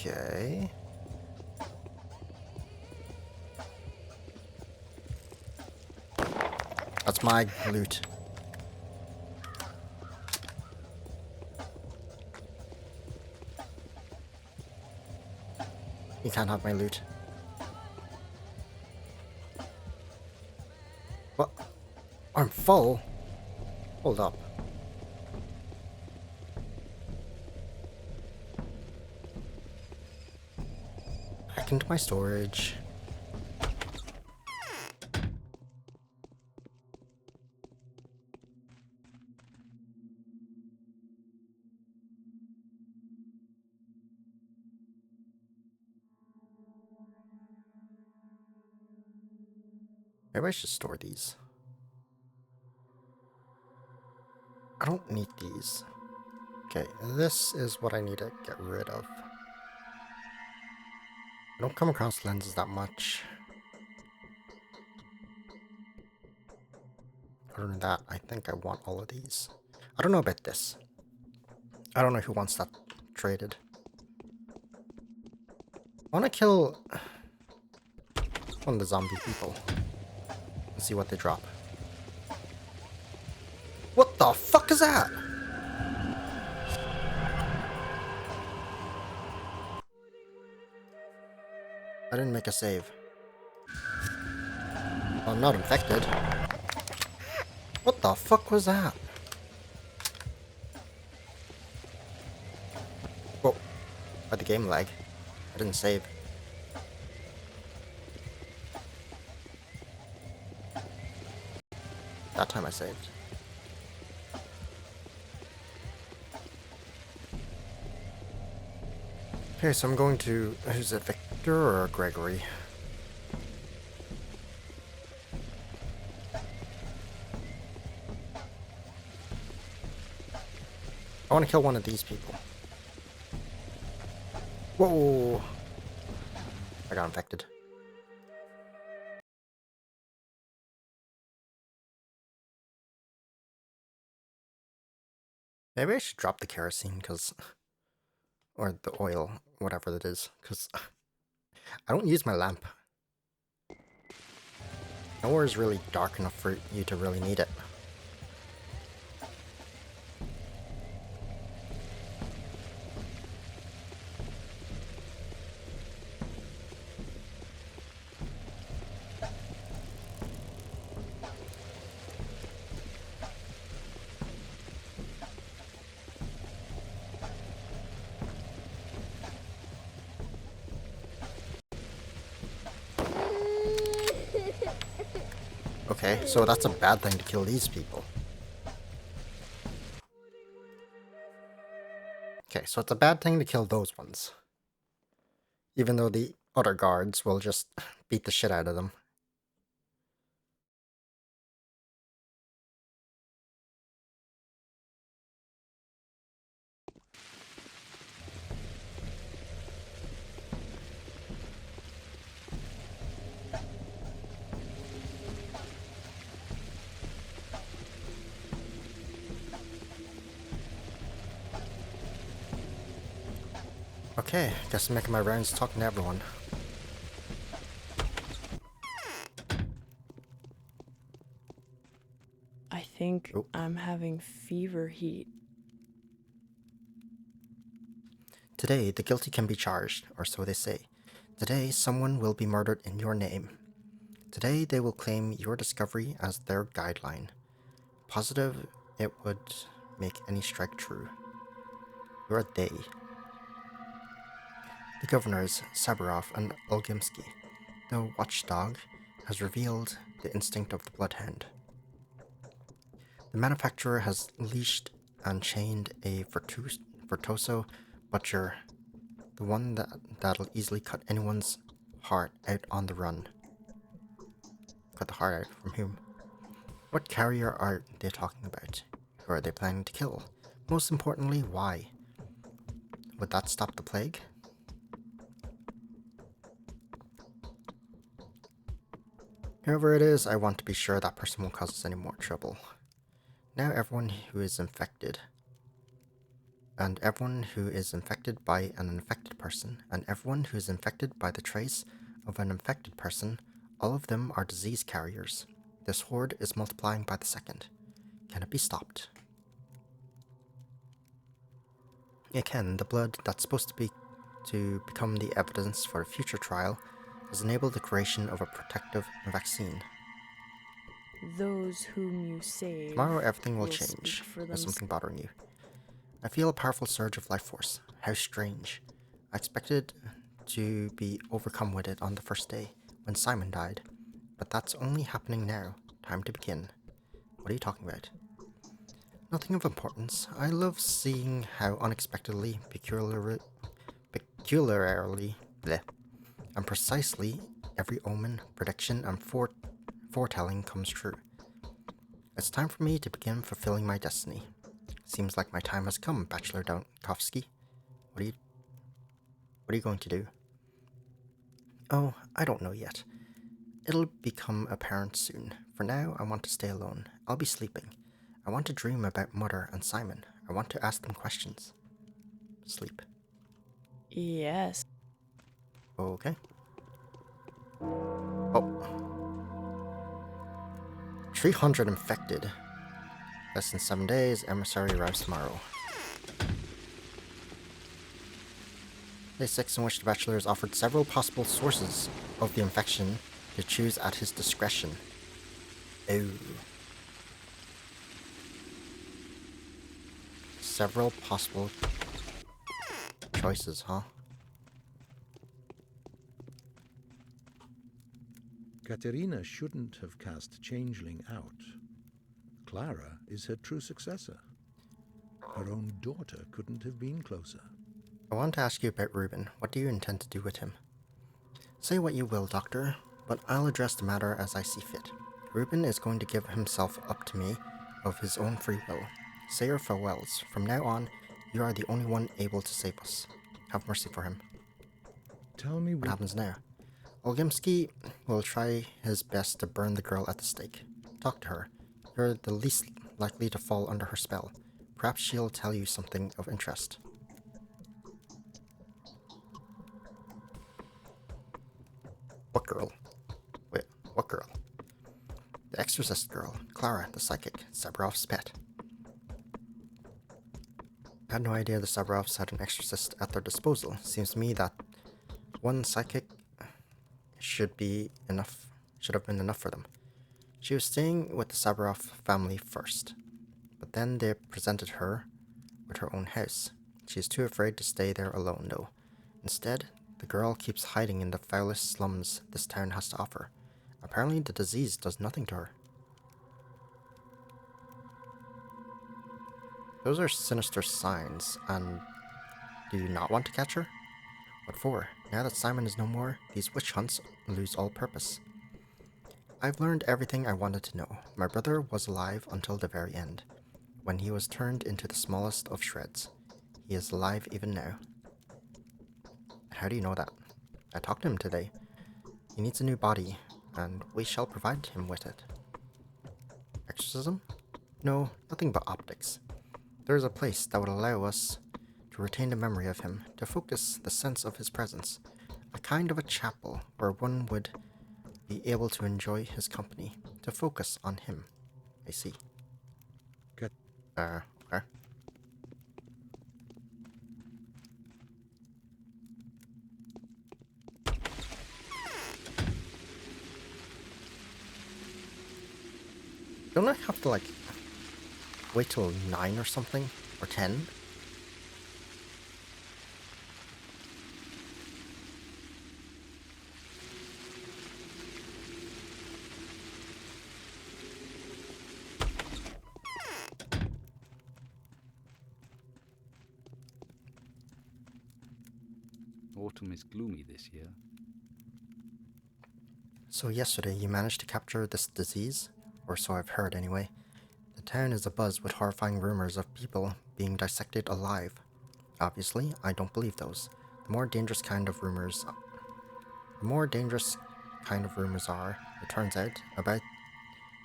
Okay. That's my loot. You can't have my loot. What? I'm full? Hold up. Back into my storage. Maybe I should store these. I don't need these. Okay, this is what I need to get rid of. I don't come across lenses that much. Other than that, I think I want all of these. I don't know about this. I don't know who wants that traded. I want to kill one of the zombie people. And see what they drop. What the fuck is that? I didn't make a save. Well, I'm not infected. What the fuck was that? Whoa. Why'd the game lag? I didn't save. That time I saved. Okay, so I'm going to... Who's it, Victor or Gregory? I want to kill one of these people. Whoa! I got infected. Maybe I should drop the kerosene, because... Or the oil, whatever it is, because... I don't use my lamp. Nowhere is really dark enough for you to really need it. Okay, so that's a bad thing to kill these people. Okay, so it's a bad thing to kill those ones. Even though the other guards will just beat the shit out of them. Okay, guess I'm making my rounds talking to everyone. I think I'm having fever heat. Today, the guilty can be charged, or so they say. Today, someone will be murdered in your name. Today, they will claim your discovery as their guideline. Positive, it would make any strike true. You're they. The governors, Saburov and Olgimsky, the watchdog, has revealed the instinct of the bloodhound. The manufacturer has leashed and chained a virtuoso butcher, the one that'll easily cut anyone's heart out on the run. Cut the heart out from whom? What carrier are they talking about? Who are they planning to kill? Most importantly, why? Would that stop the plague? Whoever it is, I want to be sure that person won't cause us any more trouble. Now everyone who is infected. and everyone who is infected by an infected person, and everyone who is infected by the trace of an infected person, all of them are disease carriers. This horde is multiplying by the second. Can it be stopped? It can. The blood that's supposed to become the evidence for a future trial has enabled the creation of a protective vaccine. Those whom you save Tomorrow everything will speak change. for There's themselves. something bothering you. I feel a powerful surge of life force. How strange. I expected to be overcome with it on the first day, when Simon died. But that's only happening now. Time to begin. What are you talking about? Nothing of importance. I love seeing how unexpectedly, peculiarly, bleh, and precisely every omen, prediction, and foretelling comes true. It's time for me to begin fulfilling my destiny. Seems like my time has come, Bachelor Dankowski. What are you going to do? Oh, I don't know yet. It'll become apparent soon. For now, I want to stay alone. I'll be sleeping. I want to dream about Mother and Simon. I want to ask them questions. Sleep. Yes. Okay. Oh. 300 infected. Less than 7 days. Emissary arrives tomorrow. Day 6, in which the Bachelor is offered several possible sources of the infection to choose at his discretion. Oh. Several possible choices, huh? Katerina shouldn't have cast Changeling out. Clara is her true successor. Her own daughter couldn't have been closer. I want to ask you about Reuben. What do you intend to do with him? Say what you will, Doctor, but I'll address the matter as I see fit. Reuben is going to give himself up to me of his own free will. Say your farewells. From now on, you are the only one able to save us. Have mercy for him. Tell me What happens now? Olgimsky will try his best to burn the girl at the stake. Talk to her. You're the least likely to fall under her spell. Perhaps she'll tell you something of interest. What girl? Wait, what girl? The exorcist girl, Clara, the psychic, Sabrov's pet. I had no idea the Sabrovs had an exorcist at their disposal. Seems to me that one psychic should have been enough for them. She was staying with the Sabarov family first, but then they presented her with her own house. She is too afraid to stay there alone, though. Instead, the girl keeps hiding in the foulest slums this town has to offer. Apparently, the disease does nothing to her. Those are sinister signs, and do you not want to catch her? What for? Now that Simon is no more, these witch hunts lose all purpose. I've learned everything I wanted to know. My brother was alive until the very end, when he was turned into the smallest of shreds. He is alive even now. How do you know that? I talked to him today. He needs a new body, and we shall provide him with it. Exorcism? No, nothing but optics. There is a place that would allow us to retain the memory of him, to focus the sense of his presence. A kind of a chapel where one would be able to enjoy his company, to focus on him. I see. Kat- Okay. Don't I have to, like, wait till 9 or something? Or 10? Autumn is gloomy this year. So yesterday you managed to capture this disease? Or so I've heard anyway. The town is abuzz with horrifying rumors of people being dissected alive. Obviously, I don't believe those. The more dangerous kind of rumors are, it turns out, about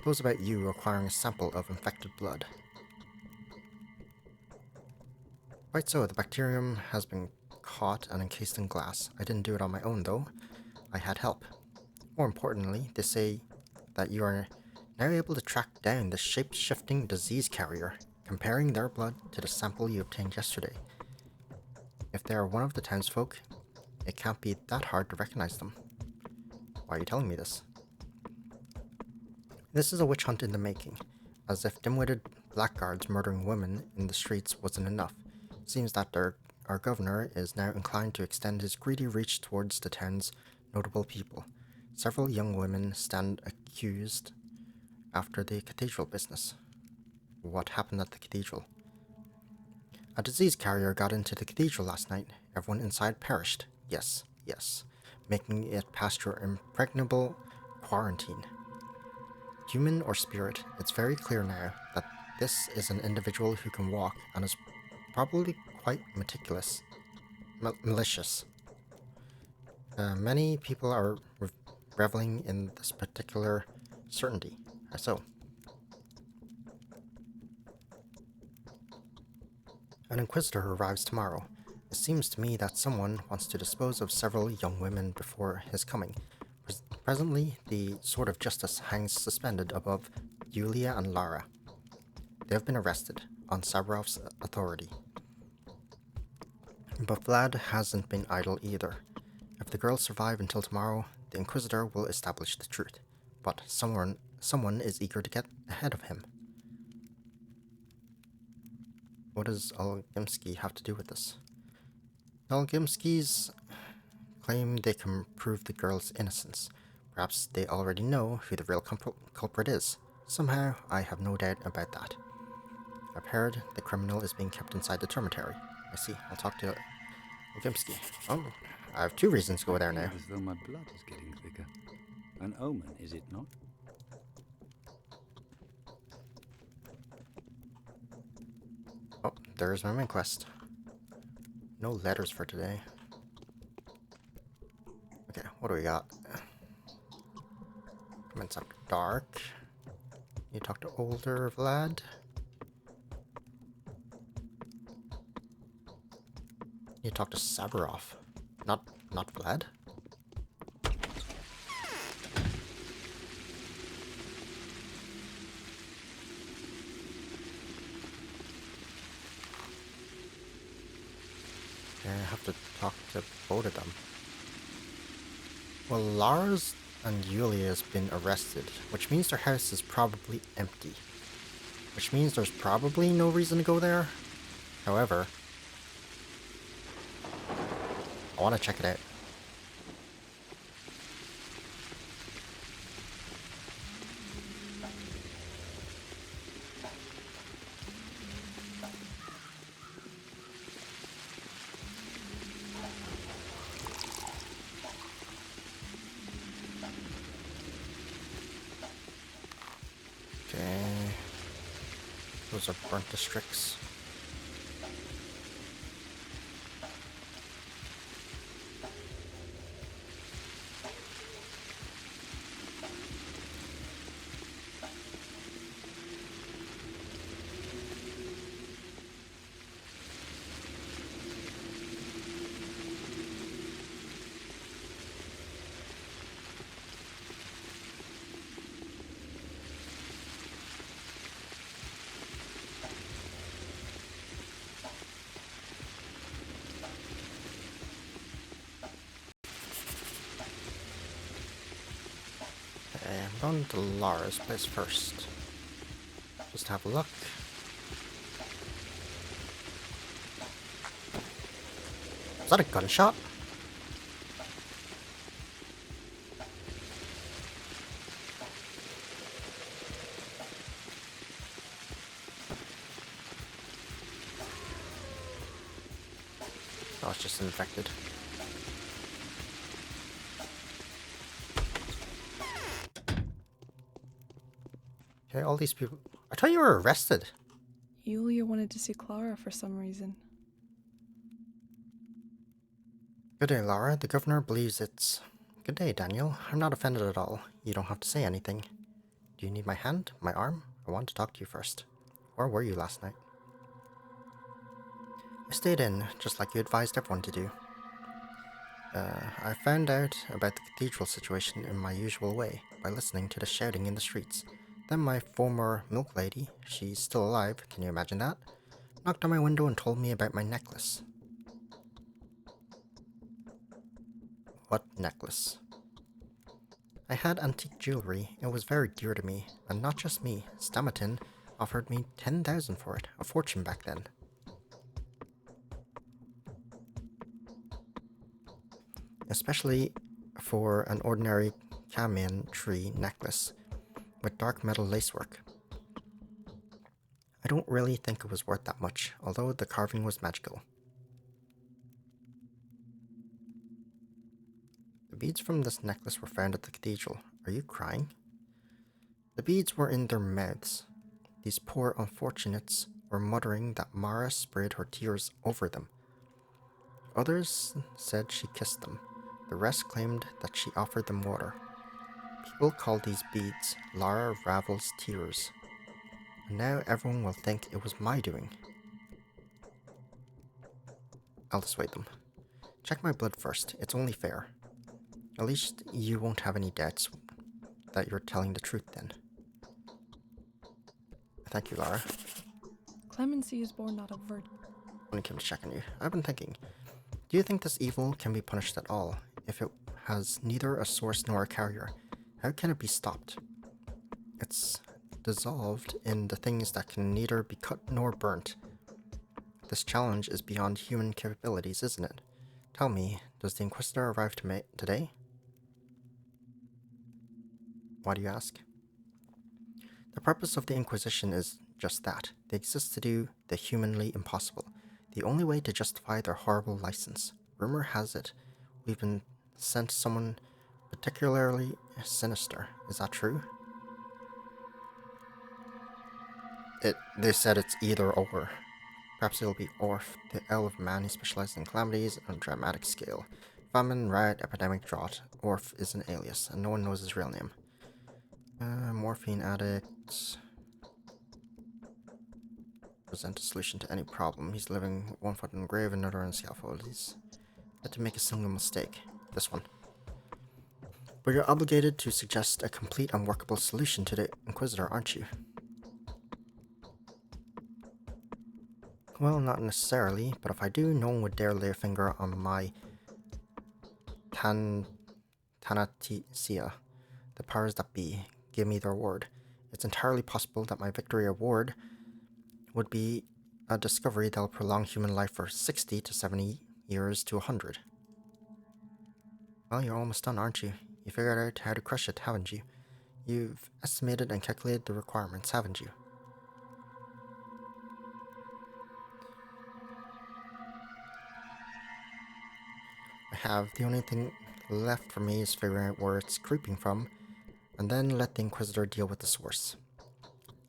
those about you acquiring a sample of infected blood. Quite so, the bacterium has been caught and encased in glass. I didn't do it on my own, though. I had help. More importantly, they say that you are now able to track down the shape-shifting disease carrier, comparing their blood to the sample you obtained yesterday. If they are one of the townsfolk, it can't be that hard to recognize them. Why are you telling me this? This is a witch hunt in the making. As if dim-witted blackguards murdering women in the streets wasn't enough, it seems that our governor is now inclined to extend his greedy reach towards the town's notable people. Several young women stand accused after the cathedral business. What happened at the cathedral? A disease carrier got into the cathedral last night. Everyone inside perished. Yes, making it past your impregnable quarantine. Human or spirit, it's very clear now that this is an individual who can walk and is probably quite malicious. Many people are reveling in this particular certainty. So, an inquisitor arrives tomorrow. It seems to me that someone wants to dispose of several young women before his coming. Presently, the sword of justice hangs suspended above Yulia and Lara. They have been arrested on Sabarov's authority. But Vlad hasn't been idle either. If the girls survive until tomorrow, the Inquisitor will establish the truth. But someone is eager to get ahead of him. What does Olgimsky have to do with this? Olgimskys claim they can prove the girl's innocence. Perhaps they already know who the real culprit is. Somehow, I have no doubt about that. I've heard the criminal is being kept inside the dormitory. I see. I'll talk to Olgimsky. Oh, I have 2 reasons to go there now. As though my blood is getting thicker. An omen, is it not? Oh, there's my main quest. No letters for today. Okay, what do we got? Commence after dark. You talk to older Vlad. You talk to Sabarov. Not Vlad. Okay, I have to talk to both of them. Well, Lars and Yulia's been arrested, which means their house is probably empty. Which means there's probably no reason to go there. However, I want to check it out. Okay. Those are burnt districts. Okay, I'm going to Lara's place first. Just have a look. Is that a gunshot? Oh, it's just infected. Okay, all these people... I thought you were arrested. Yulia wanted to see Clara for some reason. Good day, Lara. The governor believes it's... Good day, Daniel. I'm not offended at all. You don't have to say anything. Do you need my hand? My arm? I want to talk to you first. Where were you last night? I stayed in, just like you advised everyone to do. I found out about the cathedral situation in my usual way, by listening to the shouting in the streets. Then my former milk lady, she's still alive, can you imagine that? Knocked on my window and told me about my necklace. What necklace? I had antique jewelry. It was very dear to me, and not just me. Stamatin offered me 10,000 for it, a fortune back then. Especially for an ordinary caman tree necklace with dark metal lacework. I don't really think it was worth that much, although the carving was magical. The beads from this necklace were found at the cathedral. Are you crying? The beads were in their mouths. These poor unfortunates were muttering that Mara sprayed her tears over them. Others said she kissed them. The rest claimed that she offered them water. People called these beads Lara Ravel's tears. And now everyone will think it was my doing. I'll dissuade them. Check my blood first. It's only fair. At least you won't have any doubts that you're telling the truth then. Thank you, Lara. Clemency is born not of virtue. When it came to checking you, I've been thinking, do you think this evil can be punished at all? If it has neither a source nor a carrier, how can it be stopped? It's dissolved in the things that can neither be cut nor burnt. This challenge is beyond human capabilities, isn't it? Tell me, does the Inquisitor arrive today? Why do you ask? The purpose of the Inquisition is just that. They exist to do the humanly impossible, the only way to justify their horrible license. Rumor has it we've been sent someone particularly sinister. Is that true? They said it's either or. Perhaps it'll be Orf, the elf man who specializes in calamities on a dramatic scale. Famine, riot, epidemic, drought. Orf is an alias, and no one knows his real name. Morphine addict. Present a solution to any problem. He's living one foot in the grave, another in the scaffold. He's had to make a single mistake. This one. But you're obligated to suggest a complete and workable solution to the Inquisitor, aren't you? Well, not necessarily, but if I do, no one would dare lay a finger on my Thanatia. The powers that be give me their word. It's entirely possible that my victory award would be a discovery that'll prolong human life for 60 to 70 years to 100. Well, you're almost done, aren't you? You figured out how to crush it, haven't you? You've estimated and calculated the requirements, haven't you? I have. The only thing left for me is figuring out where it's creeping from, and then let the Inquisitor deal with the source.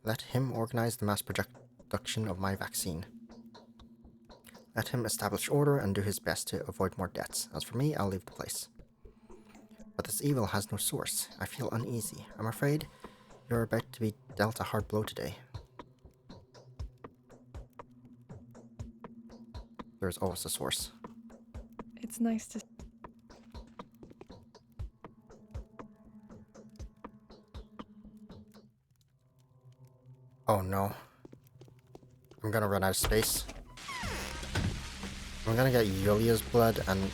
Let him organize the mass production of my vaccine. Let him establish order and do his best to avoid more deaths. As for me, I'll leave the place. But this evil has no source. I feel uneasy. I'm afraid you're about to be dealt a hard blow today. There's always a source. It's nice to... Oh no. I'm gonna run out of space. I'm gonna get Yulia's blood and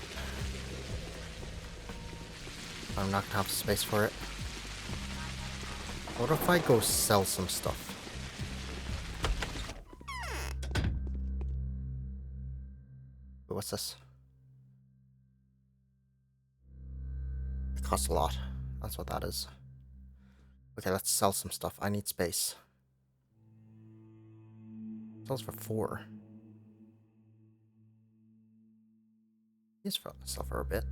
I'm not gonna have space for it. What if I go sell some stuff? Wait, what's this? It costs a lot. That's what that is. Okay, let's sell some stuff. I need space. Sells for 4. He's sell for a bit.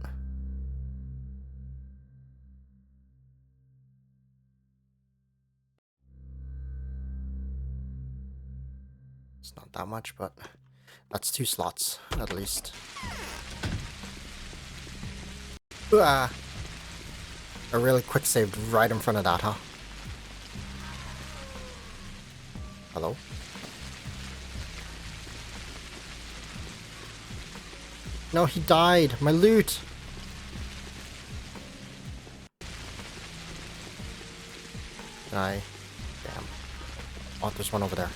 It's not that much, but that's 2 slots at least. Ah! A really quick save right in front of that, huh? Hello? No, he died. My loot. Damn. Oh, there's one over there.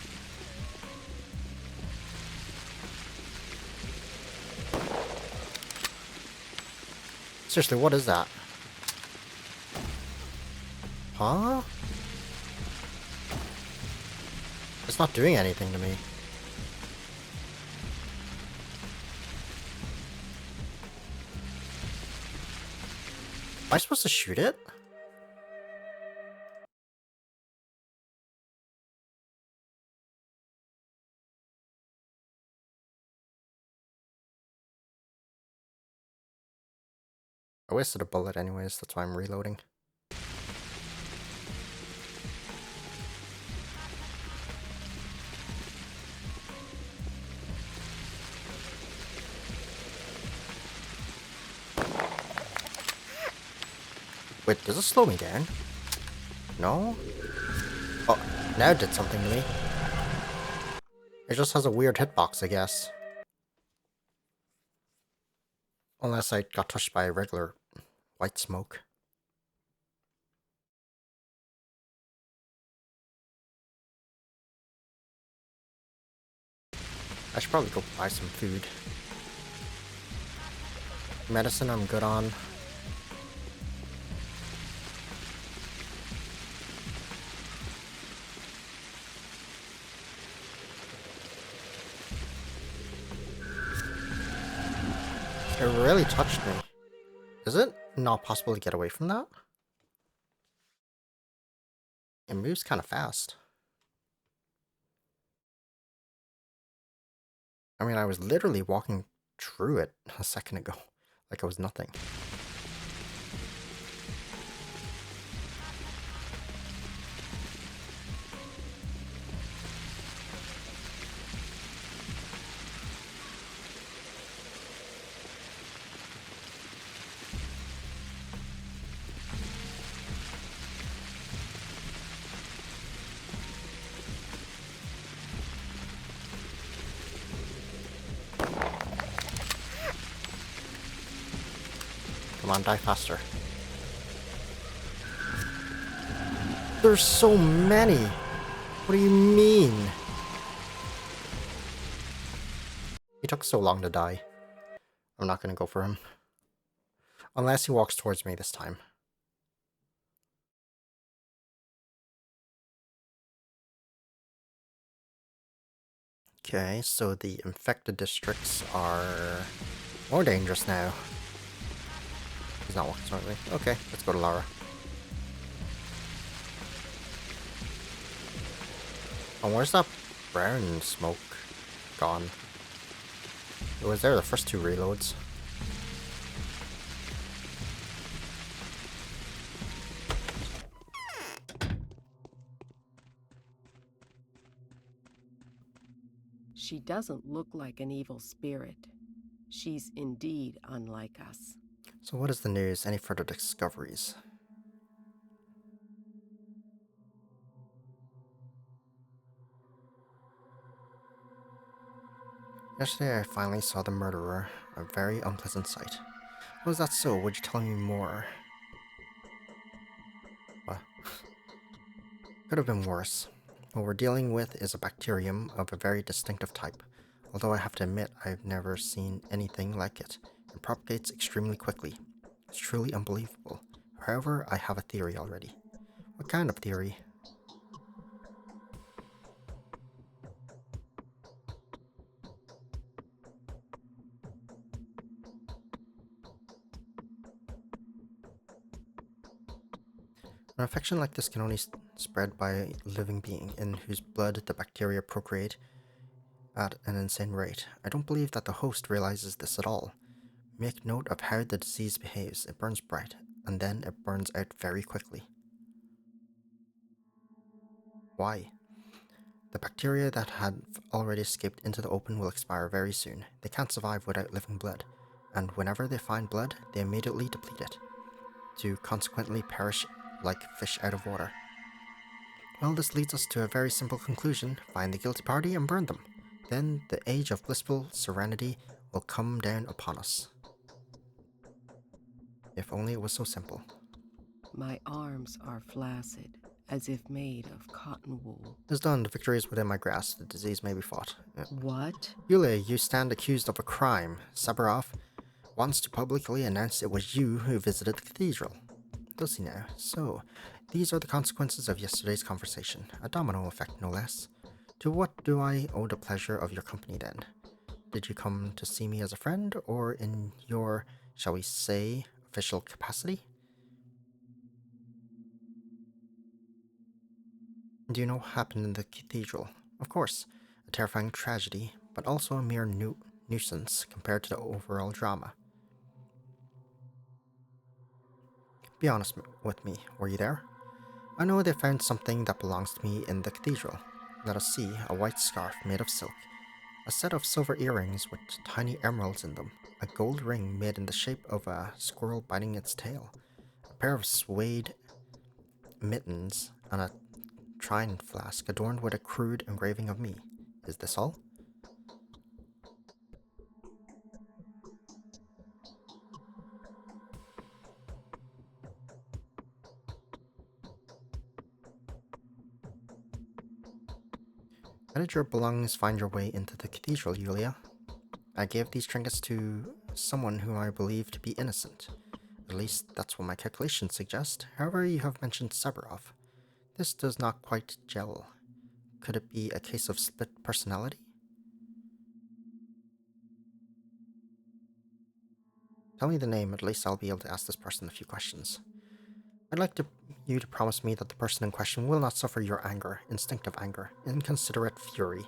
Seriously, what is that? Huh? It's not doing anything to me. Am I supposed to shoot it? I wasted a bullet anyways, that's why I'm reloading. Wait, does it slow me down? No? Oh, now it did something to me. It just has a weird hitbox, I guess. Unless I got touched by a regular white smoke. I should probably go buy some food. Medicine I'm good on. It really touched me. Is it not possible to get away from that? It moves kind of fast. I mean, I was literally walking through it a second ago, like it was nothing. Come on, die faster. There's so many! What do you mean? He took so long to die. I'm not gonna go for him. Unless he walks towards me this time. Okay, so the infected districts are more dangerous now. He's not walking towards me. Okay, let's go to Lara. Oh, where's that brown smoke gone? It was there the first two reloads. She doesn't look like an evil spirit. She's indeed unlike us. So what is the news? Any further discoveries? Yesterday I finally saw the murderer. A very unpleasant sight. Was that so? Would you tell me more? What? Could have been worse. What we're dealing with is a bacterium of a very distinctive type. Although I have to admit I've never seen anything like it. It propagates extremely quickly. It's truly unbelievable. However, I have a theory already. What kind of theory? An infection like this can only spread by a living being in whose blood the bacteria procreate at an insane rate. I don't believe that the host realizes this at all. Make note of how the disease behaves. It burns bright, and then it burns out very quickly. Why? The bacteria that have already escaped into the open will expire very soon. They can't survive without living blood, and whenever they find blood, they immediately deplete it, to consequently perish like fish out of water. Well, this leads us to a very simple conclusion. Find the guilty party and burn them. Then the age of blissful serenity will come down upon us. If only it was so simple. My arms are flaccid, as if made of cotton wool. It is done. The victory is within my grasp. The disease may be fought. What? Yulia, you stand accused of a crime. Saburov wants to publicly announce it was you who visited the cathedral. Does he now? So, these are the consequences of yesterday's conversation. A domino effect, no less. To what do I owe the pleasure of your company, then? Did you come to see me as a friend, or in your, shall we say, official capacity? Do you know what happened in the cathedral? Of course, a terrifying tragedy, but also a mere nuisance compared to the overall drama. Be honest with me, were you there? I know they found something that belongs to me in the cathedral. Let us see, a white scarf made of silk, a set of silver earrings with tiny emeralds in them, a gold ring made in the shape of a squirrel biting its tail, a pair of suede mittens, and a trine flask adorned with a crude engraving of me. Is this all? How did your belongings find your way into the cathedral, Yulia? I gave these trinkets to someone whom I believe to be innocent. At least that's what my calculations suggest. However, you have mentioned Saburov. This does not quite gel. Could it be a case of split personality? Tell me the name, at least I'll be able to ask this person a few questions. I'd like you to promise me that the person in question will not suffer your anger, instinctive anger, inconsiderate fury.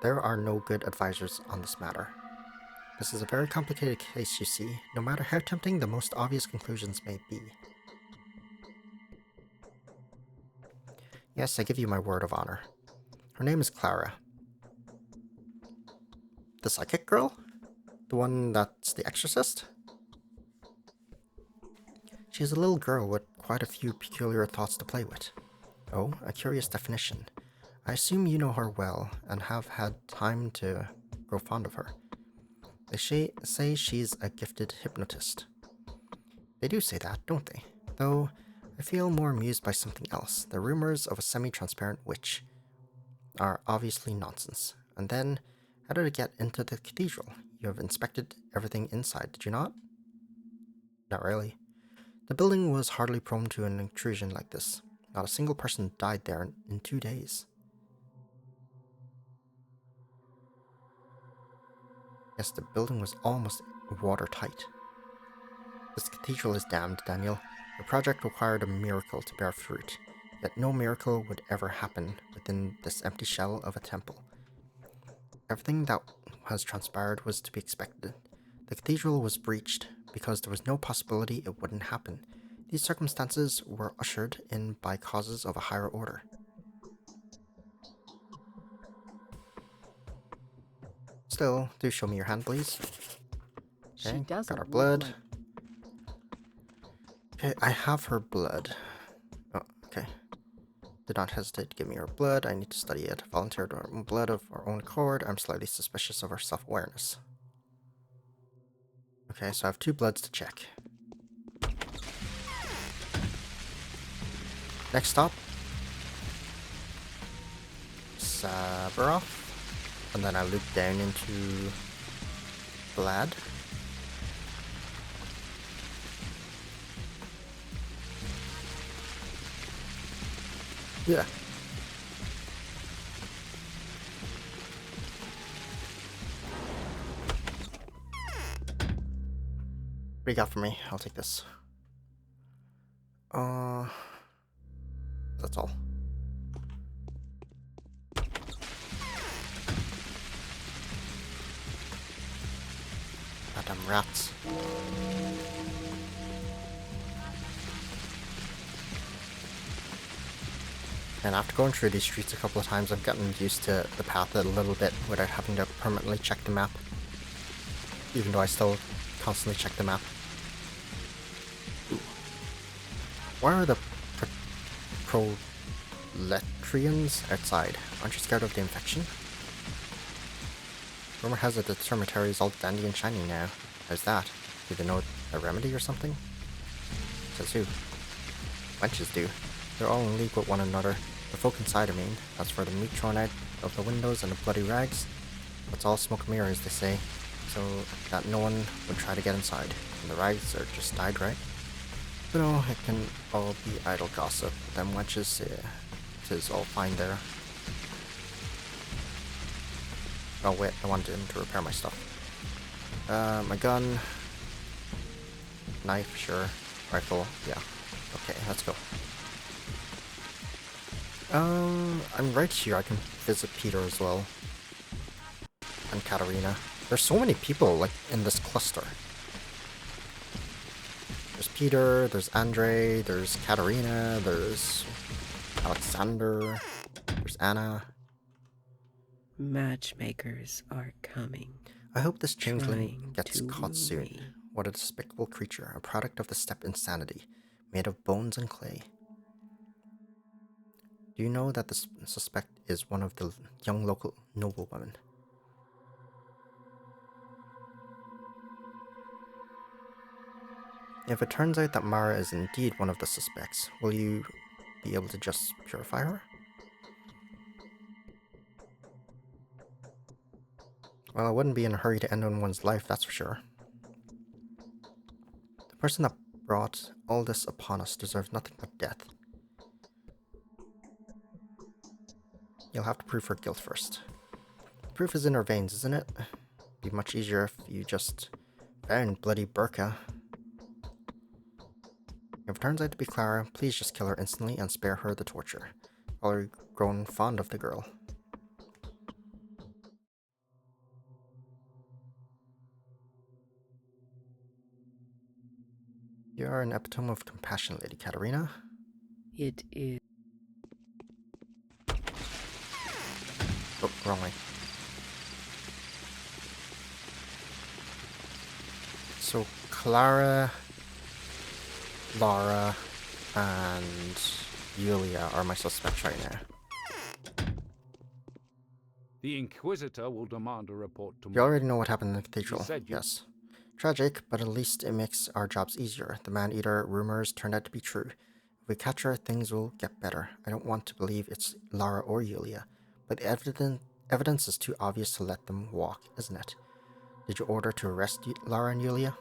There are no good advisors on this matter. This is a very complicated case, you see, no matter how tempting the most obvious conclusions may be. Yes, I give you my word of honor. Her name is Clara. The psychic girl? The one that's the exorcist? She is a little girl with quite a few peculiar thoughts to play with. Oh, a curious definition. I assume you know her well and have had time to grow fond of her. They say she's a gifted hypnotist. They do say that, don't they? Though, I feel more amused by something else. The rumors of a semi-transparent witch are obviously nonsense. And then, how did it get into the cathedral? You have inspected everything inside, did you not? Not really. The building was hardly prone to an intrusion like this. Not a single person died there in 2 days. Yes, the building was almost watertight. This cathedral is damned, Daniel. The project required a miracle to bear fruit, yet no miracle would ever happen within this empty shell of a temple. Everything that has transpired was to be expected. The cathedral was breached because there was no possibility it wouldn't happen. These circumstances were ushered in by causes of a higher order. Still, do show me your hand, please. She Okay, doesn't got our look blood. like... Okay, I have her blood. Oh, okay. Did not hesitate to give me her blood. I need to study it. Volunteered her own blood of her own accord. I'm slightly suspicious of her self-awareness. Okay, so I have 2 bloods to check. Next stop. Saburov. And then I loop down into Vlad. Yeah. What do you got for me? I'll take this. That's all. Goddamn rats. And after going through these streets a couple of times, I've gotten used to the path a little bit without having to permanently check the map. Even though I still constantly check the map. Ooh. Why are the proletarians outside? Aren't you scared of the infection? Rumor has it the dormitory is all dandy and shiny now. How's that? Do they know a remedy or something? Says who? Wenches do. They're all in league with one another. The folk inside, I mean. As for the meat thrown out of the windows and the bloody rags, that's all smoke and mirrors, they say, so that no one would try to get inside. And the rags are just dyed right. You know, it can all be idle gossip. Them wenches, tis all fine there. Oh wait, I wanted him to repair my stuff. My gun, knife, sure, rifle, yeah. Okay, let's go. I'm right here. I can visit Peter as well. And Katarina. There's so many people, like, in this cluster. There's Peter, there's Andre, there's Katarina, there's Alexander, there's Anna. Matchmakers are coming. I hope this changeling Trying gets to caught woo soon. me. What a despicable creature, a product of the steppe insanity, made of bones and clay. Do you know that the suspect is one of the young local noblewomen? If it turns out that Mara is indeed one of the suspects, will you be able to just purify her? Well, I wouldn't be in a hurry to end anyone's life, that's for sure. The person that brought all this upon us deserves nothing but death. You'll have to prove her guilt first. The proof is in her veins, isn't it? Be much easier if you just found bloody Burka. If it turns out to be Clara, please just kill her instantly and spare her the torture. I've already grown fond of the girl. You are an epitome of compassion, Lady Katarina. It is. Oh, wrong way. So, Clara, Lara, and Yulia are my suspects right now. The Inquisitor will demand a report You tomorrow. already know what happened in the cathedral, said you- yes. Tragic, but at least it makes our jobs easier. The man-eater rumors turned out to be true. If we catch her, things will get better. I don't want to believe it's Lara or Yulia, but the evidence is too obvious to let them walk, isn't it? Did you order to arrest Lara and Yulia?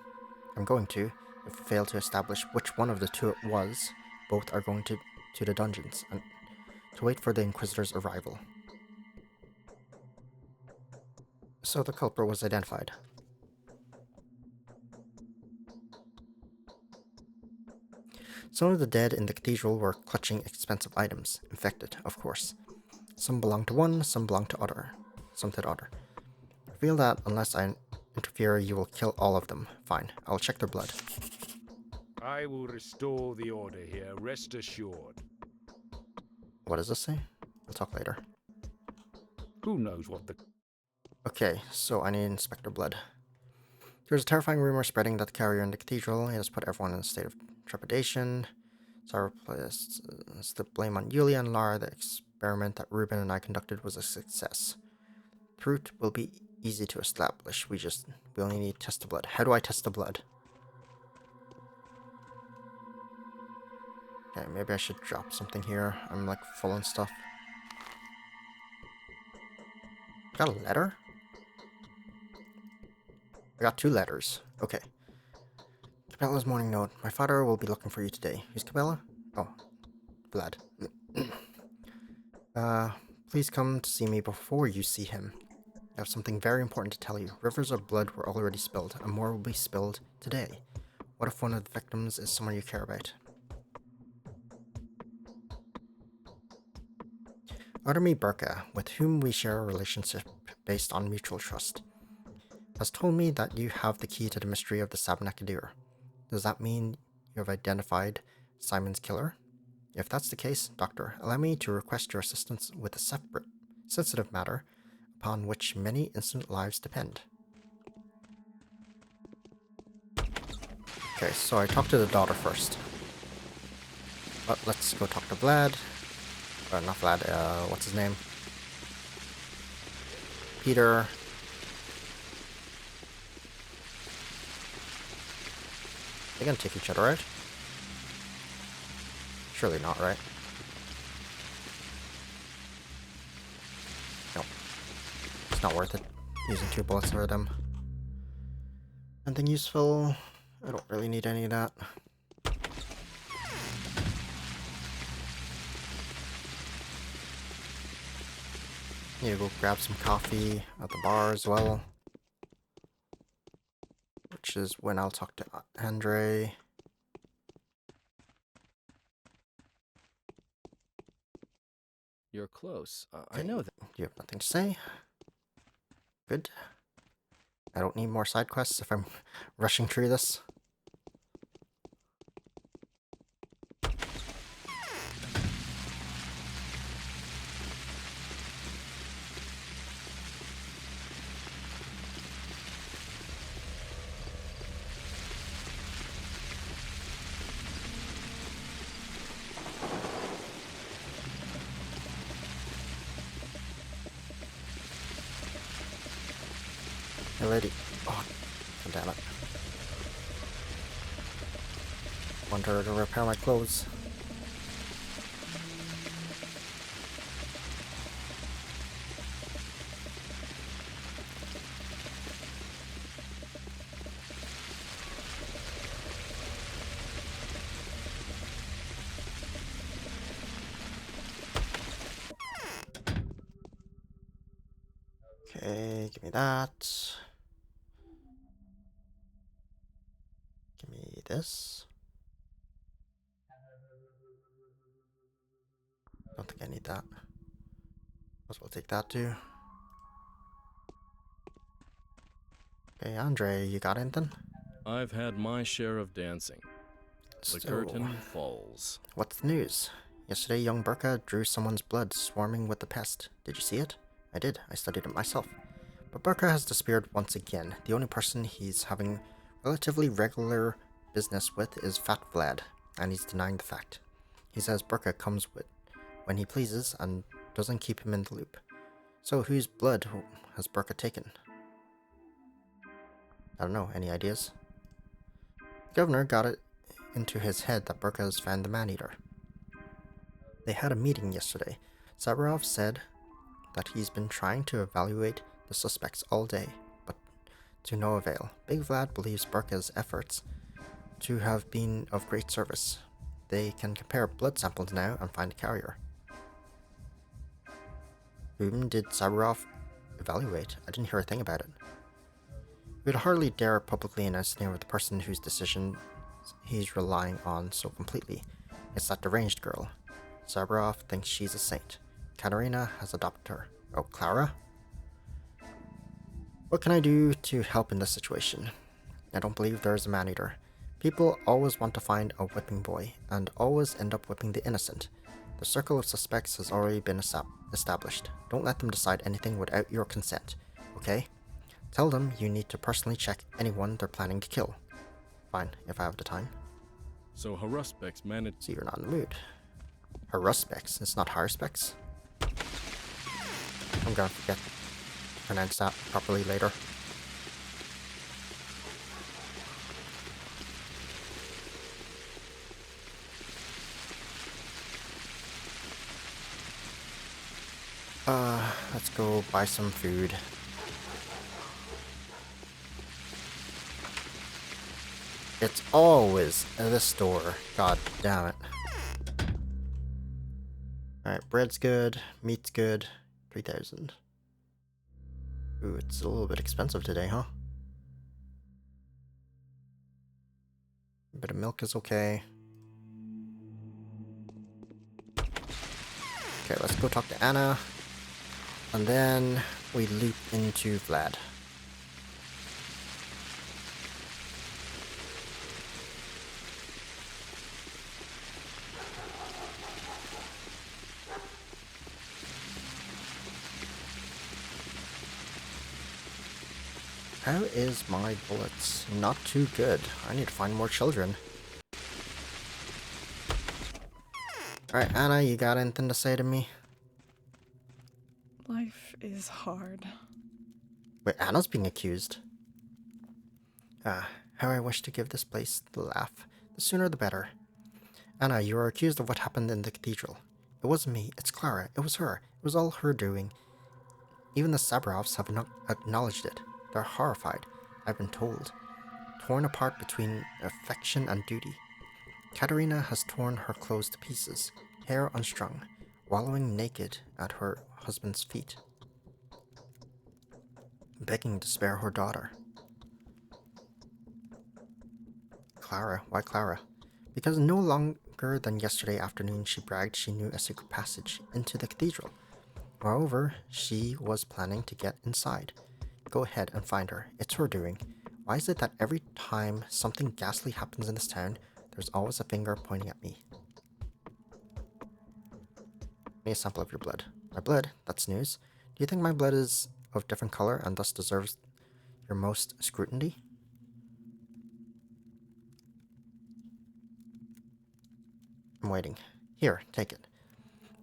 I'm going to. If we fail to establish which one of the two it was, both are going to the dungeons, and to wait for the Inquisitor's arrival. So the culprit was identified. Some of the dead in the cathedral were clutching expensive items, infected, of course. Some belonged to one, some belonged to the other. I feel that unless I interfere, you will kill all of them. Fine, I'll check their blood. I will restore the order here, rest assured. What does this say? We'll talk later. Who knows what the... Okay, so I need Inspector Blood. There's a terrifying rumor spreading that the carrier in the cathedral has put everyone in a state of trepidation. Sarah placed the blame on Yulia and Lara. The experiment that Ruben and I conducted was a success. Truth will be easy to establish. We only need to test the blood. How do I test the blood? Okay, maybe I should drop something here. I'm like full on stuff. Got a letter? I got 2 letters. Okay. Cabella's morning note. My father will be looking for you today. Who's Cabella? Oh, Vlad. Please come to see me before you see him. I have something very important to tell you. Rivers of blood were already spilled, and more will be spilled today. What if one of the victims is someone you care about? Artemi Burka, with whom we share a relationship based on mutual trust, has told me that you have the key to the mystery of the Sabnakadir. Does that mean you have identified Simon's killer? If that's the case, Doctor, allow me to request your assistance with a separate, sensitive matter upon which many innocent lives depend. Okay, so I talked to the daughter first. But let's go talk to Vlad. Not Vlad, what's his name? Peter. They're gonna take each other out? Surely not, right? No. It's not worth it. Using 2 bullets for them. Anything useful? I don't really need any of that. Need to go grab some coffee at the bar as well. Which is when I'll talk to Andre. You're close. I Okay, know that. you have nothing to say? Good. I don't need more side quests if I'm rushing through this. Hey lady. Oh, damn it. Want her to repair my clothes. Okay, give me that. Give me this. Don't think I need that. Might as well take that too. Okay, Andre, you got anything? I've had my share of dancing. The So, curtain falls. what's the news? Yesterday, young Burka drew someone's blood swarming with the pest. Did you see it? I did. I studied it myself. But Burka has disappeared once again. The only person he's having relatively regular business with is Fat Vlad, and he's denying the fact. He says Burka comes with when he pleases and doesn't keep him in the loop. So whose blood has Burka taken? I don't know. Any ideas? The governor got it into his head that Burka has found the man-eater. They had a meeting yesterday. Sabarov said that he's been trying to evaluate the suspects all day, but to no avail. Big Vlad believes Burka's efforts to have been of great service. They can compare blood samples now and find a carrier. Whom did Sabarov evaluate? I didn't hear a thing about it. He would hardly dare publicly announce the name of the person whose decision he's relying on so completely. It's that deranged girl. Sabarov thinks she's a saint. Katerina has adopted her. Oh, Clara? What can I do to help in this situation? I don't believe there is a man-eater. People always want to find a whipping boy, and always end up whipping the innocent. The circle of suspects has already been established. Don't let them decide anything without your consent, okay? Tell them you need to personally check anyone they're planning to kill. Fine, if I have the time. So Haruspec's managed. So you're not in the mood. Haruspec's, it's not Haruspec's. I'm gonna forget to pronounce that properly later. Let's go buy some food. It's always at the store. God damn it. Alright, bread's good, meat's good. 3,000. Ooh, it's a little bit expensive today, huh? A bit of milk is okay. Okay, let's go talk to Anna. And then we loop into Vlad. How is my bullets? Not too good. I need to find more children. Alright, Anna, you got anything to say to me? Life is hard. Wait, Anna's being accused. How How I wish to give this place the laugh. The sooner the better. Anna, you are accused of what happened in the cathedral. It wasn't me. It's Clara. It was her. It was all her doing. Even the Sabarovs have not acknowledged it. They're horrified, I've been told. Torn apart between affection and duty. Katerina has torn her clothes to pieces, hair unstrung, wallowing naked at her husband's feet, begging to spare her daughter. Clara? Why Clara? Because no longer than yesterday afternoon she bragged she knew a secret passage into the cathedral. Moreover, she was planning to get inside. Go ahead and find her. It's her doing. Why is it that every time something ghastly happens in this town, there's always a finger pointing at me? Give me a sample of your blood. My blood? That's news. Do you think my blood is of different color and thus deserves your most scrutiny? I'm waiting. Here, take it.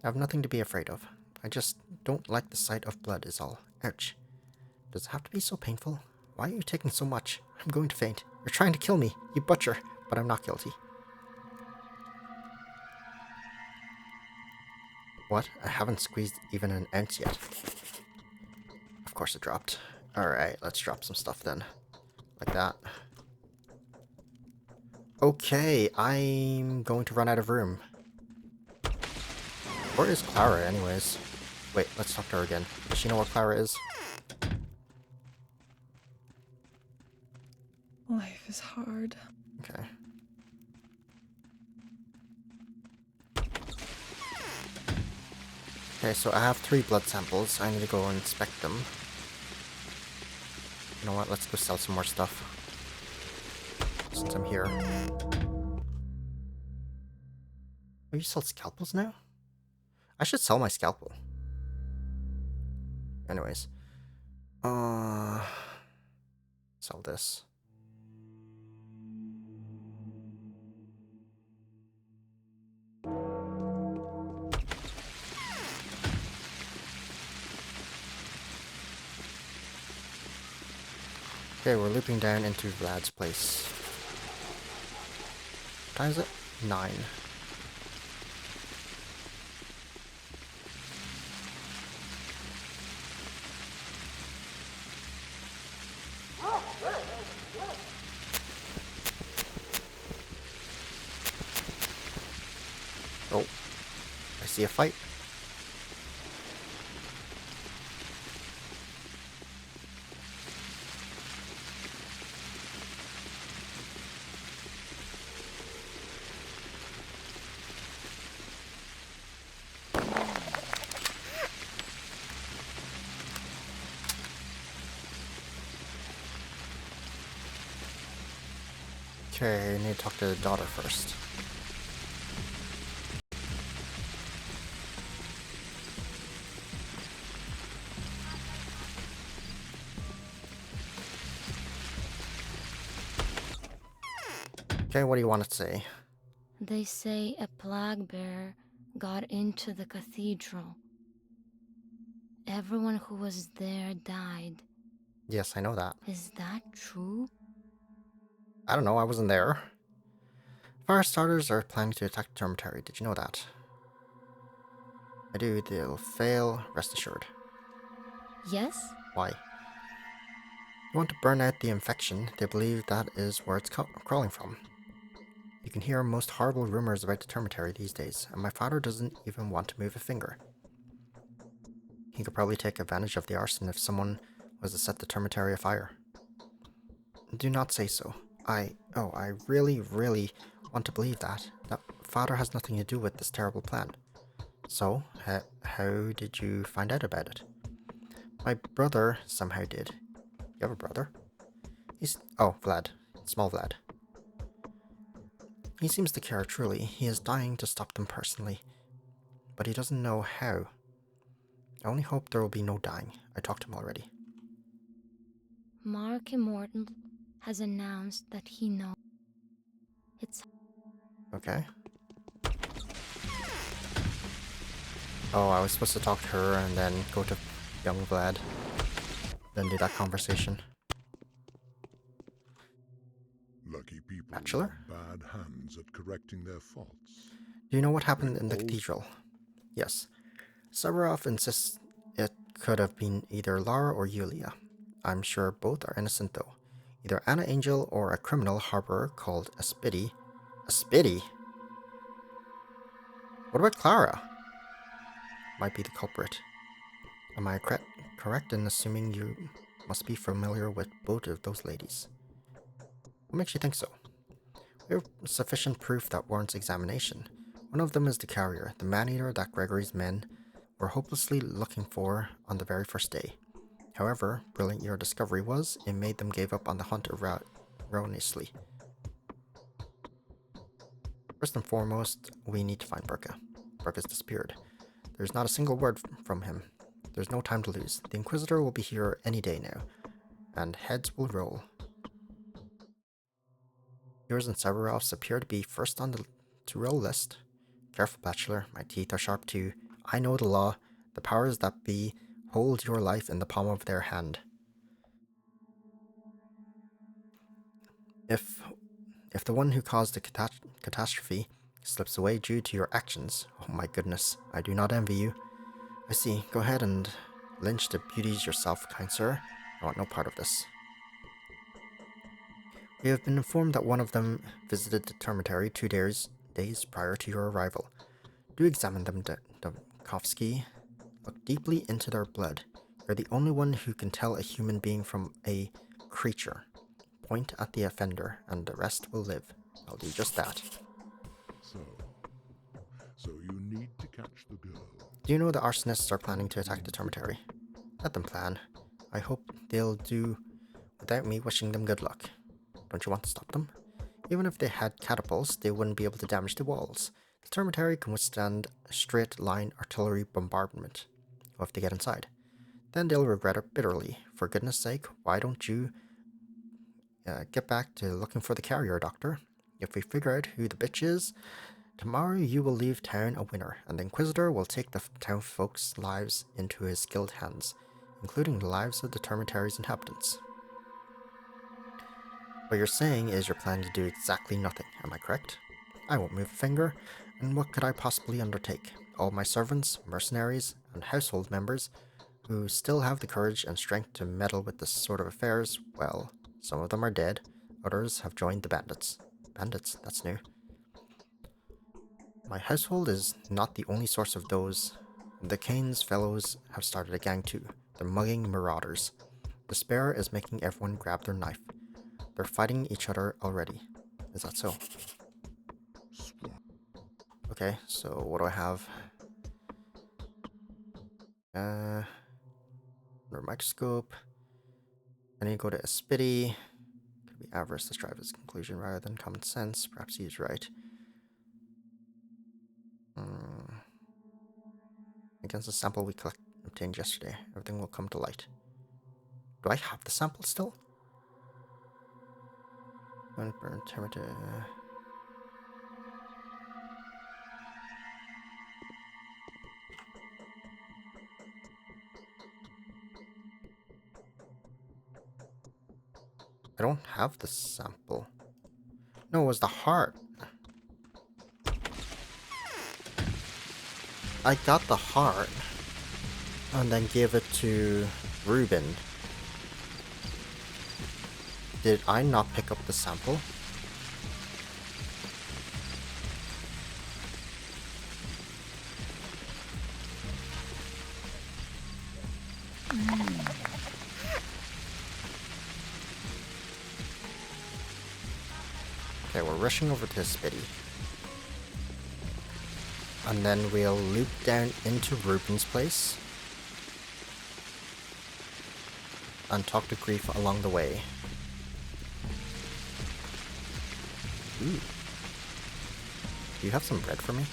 I have nothing to be afraid of. I just don't like the sight of blood is all. Ouch. Does it have to be so painful? Why are you taking so much? I'm going to faint. You're trying to kill me, you butcher, but I'm not guilty. What? I haven't squeezed even an ounce yet. Of course it dropped. Alright, let's drop some stuff then. Like that. Okay, I'm going to run out of room. Where is Clara, anyways? Wait, let's talk to her again. Does she know where Clara is? Life is hard. Okay. Okay, so I have 3 blood samples. I need to go and inspect them. You know what? Let's go sell some more stuff. Since I'm here. Oh, you sell scalpels now? I should sell my scalpel. Anyways. Sell this. Okay, we're looping down into Vlad's place. What time is it? 9. Oh, I see a fight. Okay, I need to talk to the daughter first. Okay, what do you want to say? They say a plague bearer got into the cathedral. Everyone who was there died. Yes, I know that. Is that true? I don't know, I wasn't there. Fire starters are planning to attack the dormitory, did you know that? I do, they'll fail, rest assured. Yes? Why? You want to burn out the infection, they believe that is where it's crawling from. You can hear most horrible rumors about the dormitory these days, and my father doesn't even want to move a finger. He could probably take advantage of the arson if someone was to set the dormitory afire. Do not say so. I really, really want to believe that father has nothing to do with this terrible plan. So, how did you find out about it? My brother somehow did. You have a brother? Oh, Vlad. Small Vlad. He seems to care truly. He is dying to stop them personally. But he doesn't know how. I only hope there will be no dying. I talked to him already. Mark Immortal has announced that he knows. It's Okay. Oh, I was supposed to talk to her and then go to young Vlad. Then do that conversation. Lucky people Bachelor? have bad hands at correcting their faults. Do you know what happened When in the all- cathedral? Yes. Severov insists it could have been either Lara or Yulia. I'm sure both are innocent though. Either Anna Angel or a criminal harborer called Aspidi. Aspidi? What about Clara? Might be the culprit. Am I correct in assuming you must be familiar with both of those ladies? What makes you think so? We have sufficient proof that warrants examination. One of them is the carrier, the man-eater that Gregory's men were hopelessly looking for on the very first day. However, brilliant your discovery was, it made them give up on the hunt erroneously. First and foremost, we need to find Burka. Burka's disappeared. There's not a single word from him. There's no time to lose. The Inquisitor will be here any day now, and heads will roll. Yours and Severov's appear to be first on the to-roll list. Careful, Bachelor. My teeth are sharp too. I know the law. The powers that be hold your life in the palm of their hand. If the one who caused the catastrophe slips away due to your actions, oh my goodness, I do not envy you. I see. Go ahead and lynch the beauties yourself, kind sir. I want no part of this. We have been informed that one of them visited the dormitory 2 days prior to your arrival. Do examine them, Dovkovsky. Look deeply into their blood. You're the only one who can tell a human being from a creature. Point at the offender, and the rest will live. I'll do just that. So you need to catch the girl. Do you know the arsonists are planning to attack the dormitory? Let them plan. I hope they'll do without me wishing them good luck. Don't you want to stop them? Even if they had catapults, they wouldn't be able to damage the walls. The dormitory can withstand a straight-line artillery bombardment. What if they get inside? Then they'll regret it bitterly. For goodness sake, why don't you get back to looking for the carrier, Doctor? If we figure out who the bitch is, tomorrow you will leave town a winner, and the Inquisitor will take the town folks' lives into his skilled hands, including the lives of the dormitory's inhabitants. What you're saying is you're planning to do exactly nothing, am I correct? I won't move a finger, and what could I possibly undertake? All my servants, mercenaries, and household members who still have the courage and strength to meddle with this sort of affairs, well, some of them are dead, others have joined the bandits. Bandits, that's new. My household is not the only source of those. The Kane's fellows have started a gang too. They're mugging marauders. Despair is making everyone grab their knife. They're fighting each other already. Is that so? Okay, so what do I have? Under microscope. I need to go to Aspidi. Could be avarice to strive his conclusion rather than common sense. Perhaps he's right. Against the sample we obtained yesterday, everything will come to light. Do I have the sample still? Temperature. I don't have the sample. No, it was the heart. I got the heart and then gave it to Ruben. Did I not pick up the sample? Okay, we're rushing over to Spitty. And then we'll loop down into Ruben's place. And talk to Grief along the way. Ooh. Do you have some bread for me?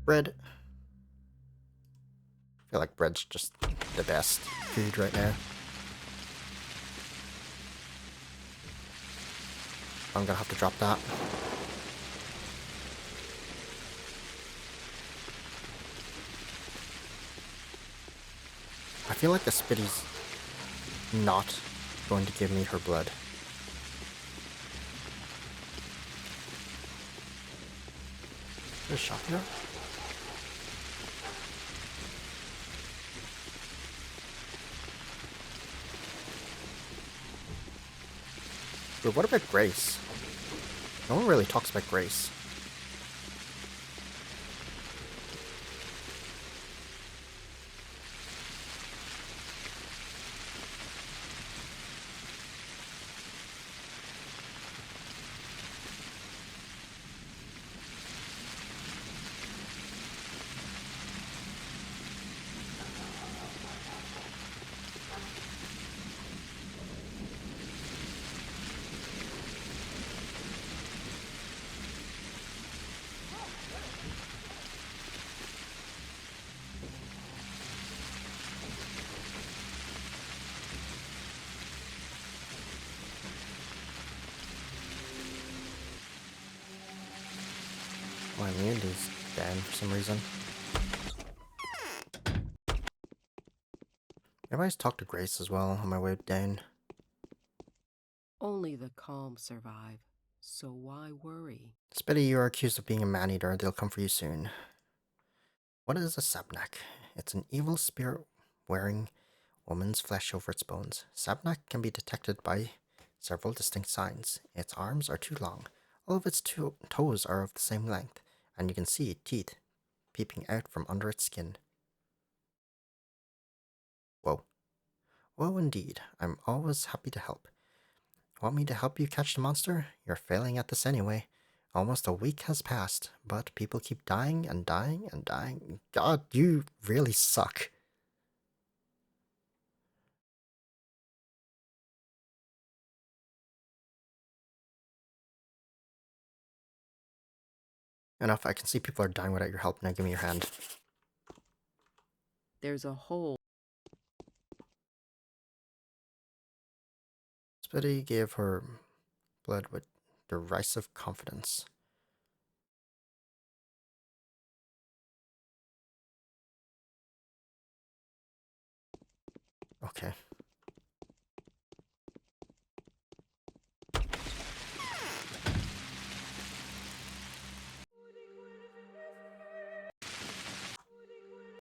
Bread. I feel like bread's just the best food right now. I'm gonna have to drop that. I feel like the Spitty's not going to give me her blood. There's a shot here. But what about Grace? No one really talks about Grace. My immunity's down for some reason. Maybe I just talk to Grace as well on my way down. Only the calm survive, so why worry? Spitty, you are accused of being a man-eater. They'll come for you soon. What is a Sabnak? It's an evil spirit wearing woman's flesh over its bones. Sabnak can be detected by several distinct signs. Its arms are too long. All of its toes are of the same length, and you can see teeth peeping out from under its skin. Whoa. Whoa, indeed. I'm always happy to help. Want me to help you catch the monster? You're failing at this anyway. Almost a week has passed, but people keep dying and dying and dying. God, you really suck. Enough, I can see people are dying without your help. Now give me your hand. There's a hole. Spitty gave her blood with derisive confidence. Okay.